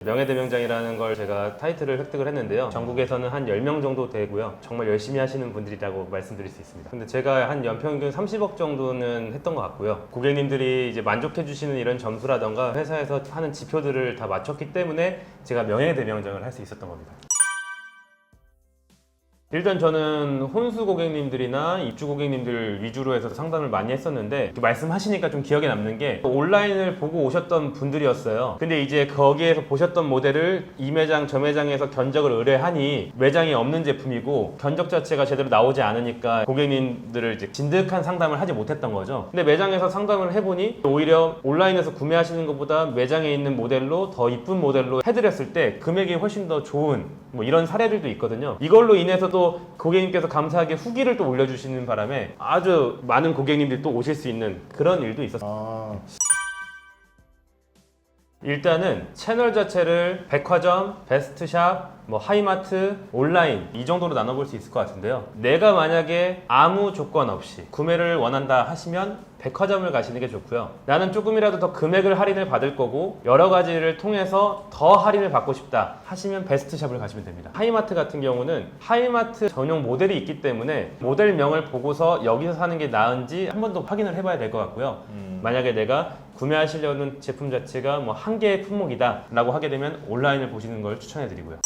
명예대명장이라는 걸 제가 타이틀을 획득을 했는데요. 전국에서는 한 10명 정도 되고요. 정말 열심히 하시는 분들이라고 말씀드릴 수 있습니다. 근데 제가 한 연평균 30억 정도는 했던 것 같고요. 고객님들이 이제 만족해 주시는 이런 점수라던가 회사에서 하는 지표들을 다 맞췄기 때문에 제가 명예대명장을 할 수 있었던 겁니다. 일단 저는 혼수 고객님들이나 입주 고객님들 위주로 해서 상담을 많이 했었는데 말씀하시니까 좀 기억에 남는 게 온라인을 보고 오셨던 분들이었어요. 근데 이제 거기에서 보셨던 모델을 이 매장 저 매장에서 견적을 의뢰하니 매장이 없는 제품이고 견적 자체가 제대로 나오지 않으니까 고객님들을 이제 진득한 상담을 하지 못했던 거죠. 근데 매장에서 상담을 해보니 오히려 온라인에서 구매하시는 것보다 매장에 있는 모델로 더 이쁜 모델로 해드렸을 때 금액이 훨씬 더 좋은 뭐 이런 사례들도 있거든요. 이걸로 인해서도 고객님께서 감사하게 후기를 또 올려주시는 바람에 아주 많은 고객님들이 또 오실 수 있는 그런 일도 있었어요. 일단은 채널 자체를 백화점, 베스트샵, 뭐 하이마트, 온라인 이 정도로 나눠볼 수 있을 것 같은데요. 내가 만약에 아무 조건 없이 구매를 원한다 하시면 백화점을 가시는 게 좋고요. 나는 조금이라도 더 금액을 할인을 받을 거고 여러 가지를 통해서 더 할인을 받고 싶다 하시면 베스트샵을 가시면 됩니다. 하이마트 같은 경우는 하이마트 전용 모델이 있기 때문에 모델명을 보고서 여기서 사는 게 나은지 한 번 더 확인을 해봐야 될 것 같고요. 만약에 내가 구매하시려는 제품 자체가 뭐 한 개의 품목이다 라고 하게 되면 온라인을 보시는 걸 추천해 드리고요.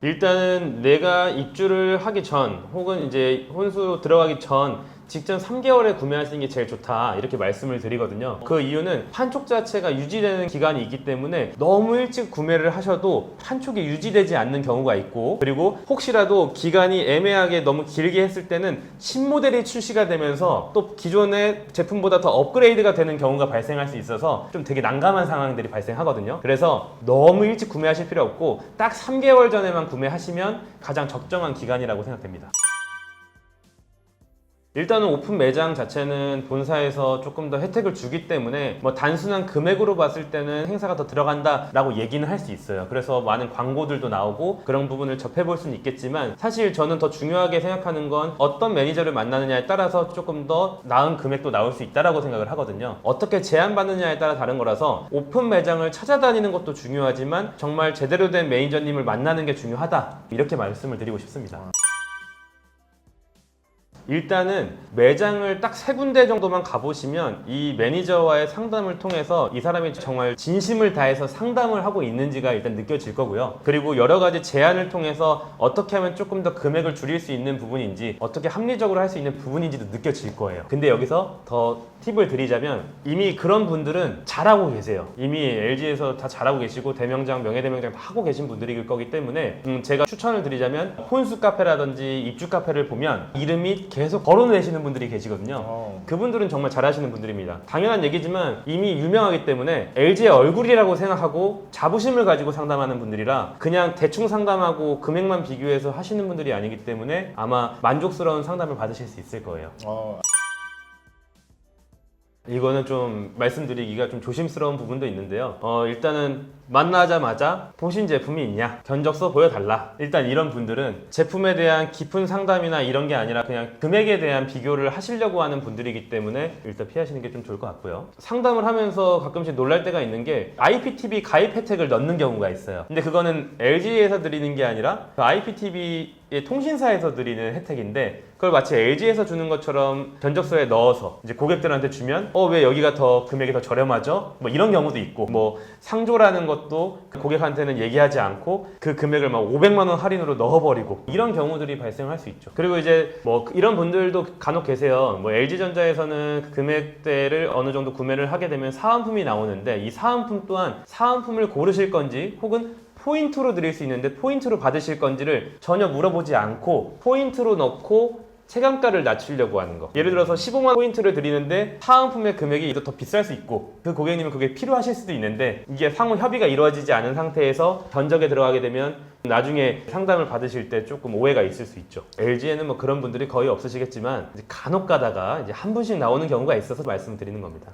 일단은 내가 입주를 하기 전 혹은 이제 혼수 들어가기 전 직전 3개월에 구매하시는 게 제일 좋다 이렇게 말씀을 드리거든요. 그 이유는 판촉 자체가 유지되는 기간이 있기 때문에 너무 일찍 구매를 하셔도 판촉이 유지되지 않는 경우가 있고, 그리고 혹시라도 기간이 애매하게 너무 길게 했을 때는 신모델이 출시가 되면서 또 기존의 제품보다 더 업그레이드가 되는 경우가 발생할 수 있어서 좀 되게 난감한 상황들이 발생하거든요. 그래서 너무 일찍 구매하실 필요 없고 딱 3개월 전에만 구매하시면 가장 적정한 기간이라고 생각됩니다. 일단은 오픈 매장 자체는 본사에서 조금 더 혜택을 주기 때문에 뭐 단순한 금액으로 봤을 때는 행사가 더 들어간다 라고 얘기는 할 수 있어요. 그래서 많은 광고들도 나오고 그런 부분을 접해볼 수는 있겠지만 사실 저는 더 중요하게 생각하는 건 어떤 매니저를 만나느냐에 따라서 조금 더 나은 금액도 나올 수 있다라고 생각을 하거든요. 어떻게 제안받느냐에 따라 다른 거라서 오픈 매장을 찾아다니는 것도 중요하지만 정말 제대로 된 매니저님을 만나는 게 중요하다 이렇게 말씀을 드리고 싶습니다. 일단은 매장을 딱 3군데 정도만 가보시면 이 매니저와의 상담을 통해서 이 사람이 정말 진심을 다해서 상담을 하고 있는지가 일단 느껴질 거고요. 그리고 여러 가지 제안을 통해서 어떻게 하면 조금 더 금액을 줄일 수 있는 부분인지 어떻게 합리적으로 할 수 있는 부분인지도 느껴질 거예요. 근데 여기서 더 팁을 드리자면 이미 그런 분들은 잘하고 계세요. 이미 LG에서 다 잘하고 계시고 대명장, 명예대명장 다 하고 계신 분들일 거기 때문에 제가 추천을 드리자면 혼수 카페라든지 입주 카페를 보면 이름이 계속 거론내시는 분들이 계시거든요. 그분들은 정말 잘하시는 분들입니다. 당연한 얘기지만 이미 유명하기 때문에 LG의 얼굴이라고 생각하고 자부심을 가지고 상담하는 분들이라 그냥 대충 상담하고 금액만 비교해서 하시는 분들이 아니기 때문에 아마 만족스러운 상담을 받으실 수 있을 거예요. 이거는 좀 말씀드리기가 좀 조심스러운 부분도 있는데요. 일단은 만나자마자 보신 제품이 있냐? 견적서 보여달라. 일단 이런 분들은 제품에 대한 깊은 상담이나 이런 게 아니라 그냥 금액에 대한 비교를 하시려고 하는 분들이기 때문에 일단 피하시는 게 좀 좋을 것 같고요. 상담을 하면서 가끔씩 놀랄 때가 있는 게 IPTV 가입 혜택을 넣는 경우가 있어요. 근데 그거는 LG에서 드리는 게 아니라 그 IPTV의 통신사에서 드리는 혜택인데 그걸 마치 LG에서 주는 것처럼 견적서에 넣어서 이제 고객들한테 주면 왜 여기가 더 금액이 더 저렴하죠? 뭐 이런 경우도 있고 뭐 상조라는 것도 고객한테는 얘기하지 않고 그 금액을 막 500만 원 할인으로 넣어버리고 이런 경우들이 발생할 수 있죠. 그리고 이제 뭐 이런 분들도 간혹 계세요. 뭐 LG전자에서는 그 금액대를 어느 정도 구매를 하게 되면 사은품이 나오는데 이 사은품 또한 사은품을 고르실 건지 혹은 포인트로 드릴 수 있는데 포인트로 받으실 건지를 전혀 물어보지 않고 포인트로 넣고 체감가를 낮추려고 하는 거. 예를 들어서 15만 포인트를 드리는데 사은품의 금액이 더 비쌀 수 있고 그 고객님은 그게 필요하실 수도 있는데 이게 상호 협의가 이루어지지 않은 상태에서 견적에 들어가게 되면 나중에 상담을 받으실 때 조금 오해가 있을 수 있죠. LG에는 뭐 그런 분들이 거의 없으시겠지만 이제 간혹 가다가 이제 한 분씩 나오는 경우가 있어서 말씀드리는 겁니다.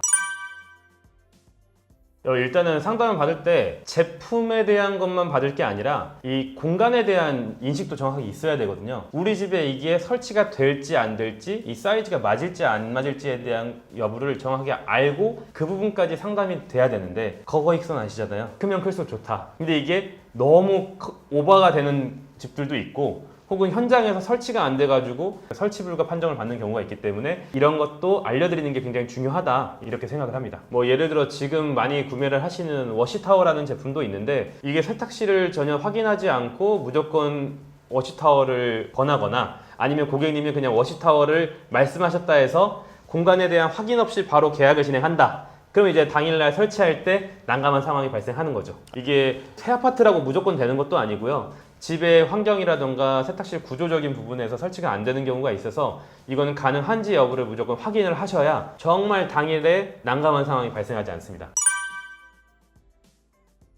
일단은 상담을 받을 때 제품에 대한 것만 받을 게 아니라 이 공간에 대한 인식도 정확하게 있어야 되거든요. 우리 집에 이게 설치가 될지 안 될지, 이 사이즈가 맞을지 안 맞을지에 대한 여부를 정확하게 알고 그 부분까지 상담이 돼야 되는데 거거익선 아시잖아요. 크면 클수록 좋다. 근데 이게 너무 오버가 되는 집들도 있고 혹은 현장에서 설치가 안 돼가지고 설치 불가 판정을 받는 경우가 있기 때문에 이런 것도 알려드리는 게 굉장히 중요하다 이렇게 생각을 합니다. 뭐 예를 들어 지금 많이 구매를 하시는 워시타워라는 제품도 있는데 이게 세탁실을 전혀 확인하지 않고 무조건 워시타워를 권하거나 아니면 고객님이 그냥 워시타워를 말씀하셨다 해서 공간에 대한 확인 없이 바로 계약을 진행한다. 그럼 이제 당일날 설치할 때 난감한 상황이 발생하는 거죠. 이게 새 아파트라고 무조건 되는 것도 아니고요. 집의 환경이라던가 세탁실 구조적인 부분에서 설치가 안 되는 경우가 있어서 이거는 가능한지 여부를 무조건 확인을 하셔야 정말 당일에 난감한 상황이 발생하지 않습니다.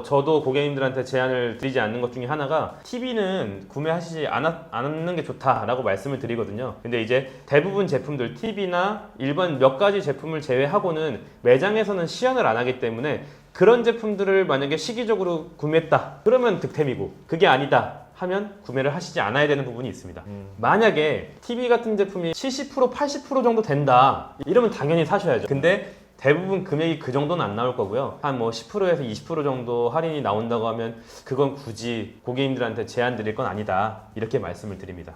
저도 고객님들한테 제안을 드리지 않는 것 중에 하나가 TV는 구매하시지 않는 게 좋다라고 말씀을 드리거든요. 근데 이제 대부분 제품들 TV나 일반 몇 가지 제품을 제외하고는 매장에서는 시연을 안 하기 때문에 그런 제품들을 만약에 시기적으로 구매했다 그러면 득템이고 그게 아니다 하면 구매를 하시지 않아야 되는 부분이 있습니다. 만약에 TV 같은 제품이 70% 80% 정도 된다 이러면 당연히 사셔야죠. 근데 대부분 금액이 그 정도는 안 나올 거고요. 한 뭐 10%에서 20% 정도 할인이 나온다고 하면 그건 굳이 고객님들한테 제안 드릴 건 아니다 이렇게 말씀을 드립니다.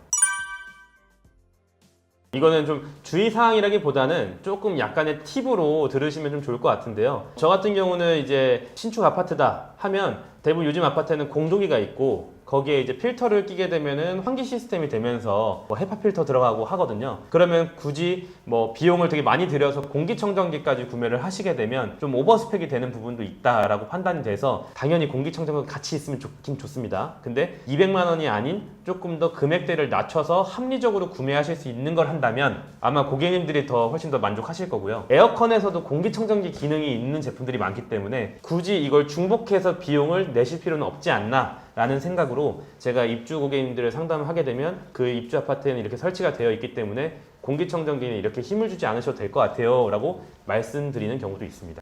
이거는 좀 주의사항이라기보다는 조금 약간의 팁으로 들으시면 좀 좋을 것 같은데요. 저 같은 경우는 이제 신축 아파트다 하면 대부분 요즘 아파트에는 공조기가 있고 거기에 이제 필터를 끼게 되면은 환기 시스템이 되면서 뭐 헤파 필터 들어가고 하거든요. 그러면 굳이 뭐 비용을 되게 많이 들여서 공기청정기까지 구매를 하시게 되면 좀 오버스펙이 되는 부분도 있다라고 판단이 돼서 당연히 공기청정기 같이 있으면 좋긴 좋습니다. 근데 200만 원이 아닌 조금 더 금액대를 낮춰서 합리적으로 구매하실 수 있는 걸 한다면 아마 고객님들이 훨씬 더 만족하실 거고요. 에어컨에서도 공기청정기 기능이 있는 제품들이 많기 때문에 굳이 이걸 중복해서 비용을 내실 필요는 없지 않나 라는 생각으로 제가 입주 고객님들을 상담을 하게 되면 그 입주 아파트에는 이렇게 설치가 되어 있기 때문에 공기청정기는 이렇게 힘을 주지 않으셔도 될 것 같아요 라고 말씀드리는 경우도 있습니다.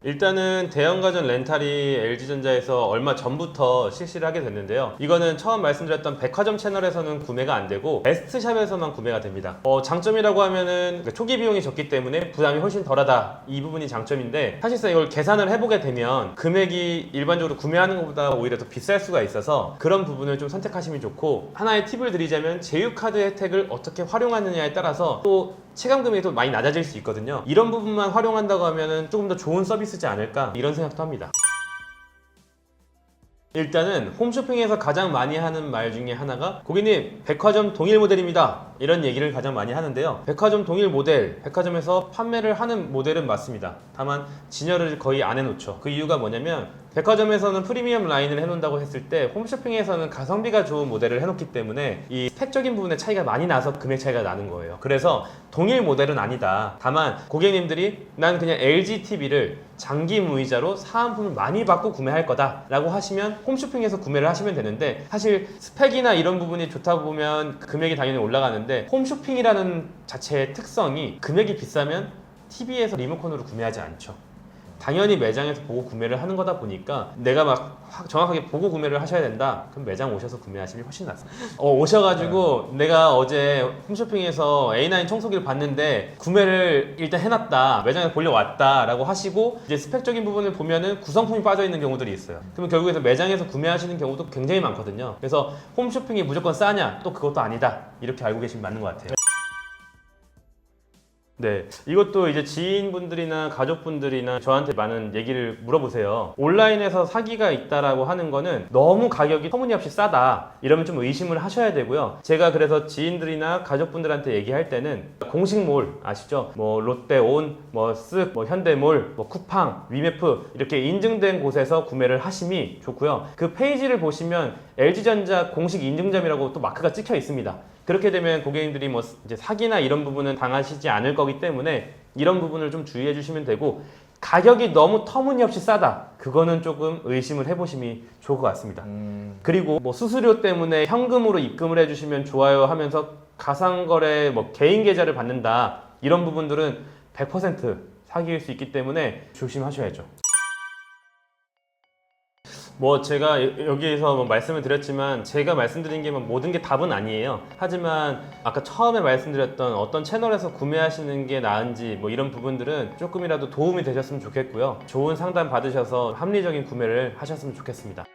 일단은 대형가전 렌탈이 LG전자에서 얼마 전부터 실시를 하게 됐는데요. 이거는 처음 말씀드렸던 백화점 채널에서는 구매가 안 되고 베스트샵에서만 구매가 됩니다. 장점이라고 하면은 초기 비용이 적기 때문에 부담이 훨씬 덜하다 이 부분이 장점인데 사실상 이걸 계산을 해보게 되면 금액이 일반적으로 구매하는 것보다 오히려 더 비쌀 수가 있어서 그런 부분을 좀 선택하시면 좋고 하나의 팁을 드리자면 제휴카드 혜택을 어떻게 활용하느냐에 따라서 또 체감 금액이 또 많이 낮아질 수 있거든요. 이런 부분만 활용한다고 하면은 조금 더 좋은 서비스지 않을까 이런 생각도 합니다. 일단은 홈쇼핑에서 가장 많이 하는 말 중에 하나가 고객님 백화점 동일 모델입니다 이런 얘기를 가장 많이 하는데요. 백화점 동일 모델, 백화점에서 판매를 하는 모델은 맞습니다. 다만 진열을 거의 안 해놓죠. 그 이유가 뭐냐면 백화점에서는 프리미엄 라인을 해놓는다고 했을 때 홈쇼핑에서는 가성비가 좋은 모델을 해놓기 때문에 이 스펙적인 부분에 차이가 많이 나서 금액 차이가 나는 거예요. 그래서 동일 모델은 아니다. 다만 고객님들이 난 그냥 LG TV를 장기 무이자로 사은품을 많이 받고 구매할 거다 라고 하시면 홈쇼핑에서 구매를 하시면 되는데 사실 스펙이나 이런 부분이 좋다 보면 금액이 당연히 올라가는데 홈쇼핑이라는 자체의 특성이 금액이 비싸면 TV에서 리모컨으로 구매하지 않죠. 당연히 매장에서 보고 구매를 하는 거다 보니까 내가 막 정확하게 보고 구매를 하셔야 된다. 그럼 매장 오셔서 구매하시면 훨씬 낫습니다. 오셔가지고 내가 어제 홈쇼핑에서 A9 청소기를 봤는데 구매를 일단 해놨다. 매장에 보려 왔다 라고 하시고 이제 스펙적인 부분을 보면은 구성품이 빠져있는 경우들이 있어요. 그러면 결국에서 매장에서 구매하시는 경우도 굉장히 많거든요. 그래서 홈쇼핑이 무조건 싸냐? 또 그것도 아니다. 이렇게 알고 계시면 맞는 것 같아요. 네, 이것도 이제 지인분들이나 가족분들이나 저한테 많은 얘기를 물어보세요. 온라인에서 사기가 있다라고 하는 거는 너무 가격이 터무니없이 싸다 이러면 좀 의심을 하셔야 되고요. 제가 그래서 지인들이나 가족분들한테 얘기할 때는 공식몰 아시죠? 뭐 롯데온, 뭐 쓱, 뭐 현대몰, 뭐 쿠팡, 위메프 이렇게 인증된 곳에서 구매를 하심이 좋고요. 그 페이지를 보시면 LG전자 공식 인증점이라고 또 마크가 찍혀 있습니다. 그렇게 되면 고객님들이 뭐 이제 사기나 이런 부분은 당하시지 않을 거기 때문에 이런 부분을 좀 주의해 주시면 되고 가격이 너무 터무니없이 싸다 그거는 조금 의심을 해보심이 좋을 것 같습니다. 그리고 뭐 수수료 때문에 현금으로 입금을 해주시면 좋아요 하면서 가상거래 뭐 개인 계좌를 받는다 이런 부분들은 100% 사기일 수 있기 때문에 조심하셔야죠. 뭐 제가 여기에서 뭐 말씀을 드렸지만 제가 말씀드린 게 모든 게 답은 아니에요. 하지만 아까 처음에 말씀드렸던 어떤 채널에서 구매하시는 게 나은지 뭐 이런 부분들은 조금이라도 도움이 되셨으면 좋겠고요. 좋은 상담 받으셔서 합리적인 구매를 하셨으면 좋겠습니다.